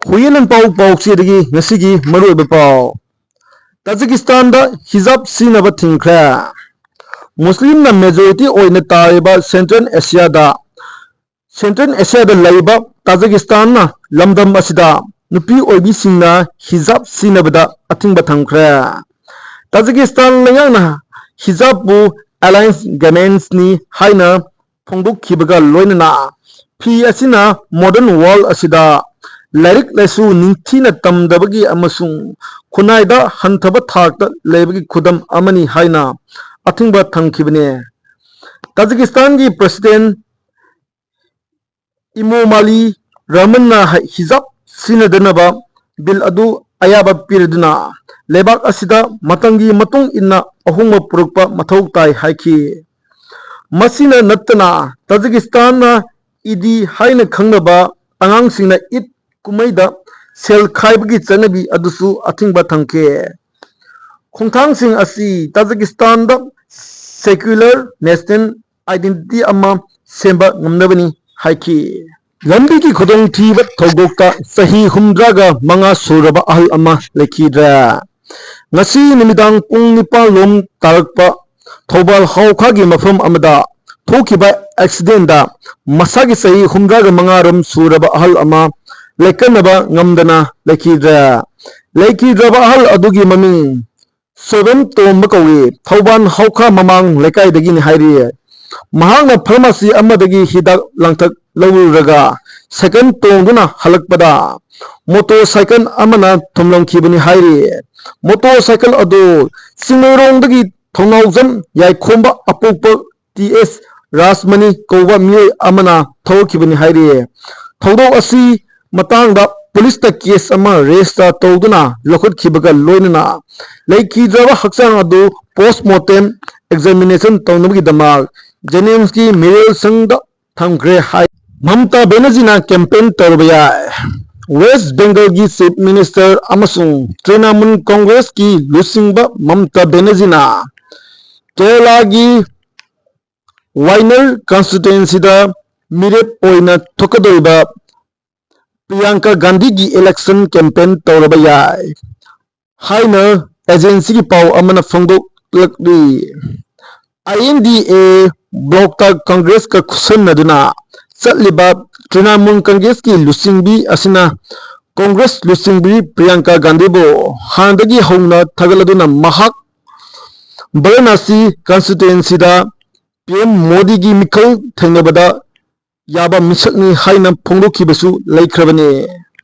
Huyen pau pau chidagi ngasigi maru pau. Tajikistan da hijab sinaba thingkra. Muslim na majority oina taiba Central Asia da laiba Tajikistan na lamdam asida nupi oibi singna hijab sinabada athingba thangkra. Tajikistan layangna hijab bu alliance garments ni haina phongduk khibaga loinana phi asina modern world asida Larik lesu ningthina tamdabagi amasung khunaida hanthaba thakta leibagi khudam amani haina athingba thangkhibane. Tajikistan gi president Imomali Rahmanna hijab sinadanaba bill adu ayaba pirduna lebak asida matangi matung inna ahungma purukpa mathau tai haiki. Masina nattana Tajikistan na idi haina khangnaba angangsingna it kumaida sel khaibagi chanabi adusu athingba thangke. Khongthangsing asi Tajikistan da secular national identity ama semba ngamnabani haiki. Lambi ki khodong thiba thogokta sahi humdraga manga suraba ahal ama lekhidra. Ngasi nimidang pung nipal lom tarakpa Thobal haukhagi mafam amada thokiba accident da masagi sahi humdraga mangaram suraba ahal ama lekanaba ngamdana lekhidra. Lekhidraba ahal adugi maming Sobem Tom Makawi Thoban Hauka Mamang Lekai Dagini Hairi Mahangna pharmacy amadagi hidak langtak lawuraga second tongduna halakpada motorcycle amana thomlong khibani hairi motorcycle adu singairongdagi thongnawjam yaikhomba apokpa TS Rasmani kowa mioi amana thokibani hairi thodok asi matangda police ta case ama register tawduna lokhot khibaga loinana leikhidraba haksang adu postmortem examination tawnabagi damak Jennings ki Mirel Sangda Thamgre Hai Mamta Banerjee na campaign tarbaya West Bengal ki Chief Minister amasung Trinamool Congress ki lusingba Mamta Banerjee na Kerala ki Wayanad constituency da mirep oina thokadoiba Priyanka Gandhi ki election campaign tarbaya haina agency ki pau amana phongdok lakdi INDA Block Congress ka khusan naduna Satliba Trinamool Congress ki lusingbi asina Congress lusingbi Priyanka Gandhi bo handagi hongna thagaladuna mahak Varanasi constituency da PM Modi gi mikhal thengnabada yaba misakni haina phongdokhibasu laikhrabani.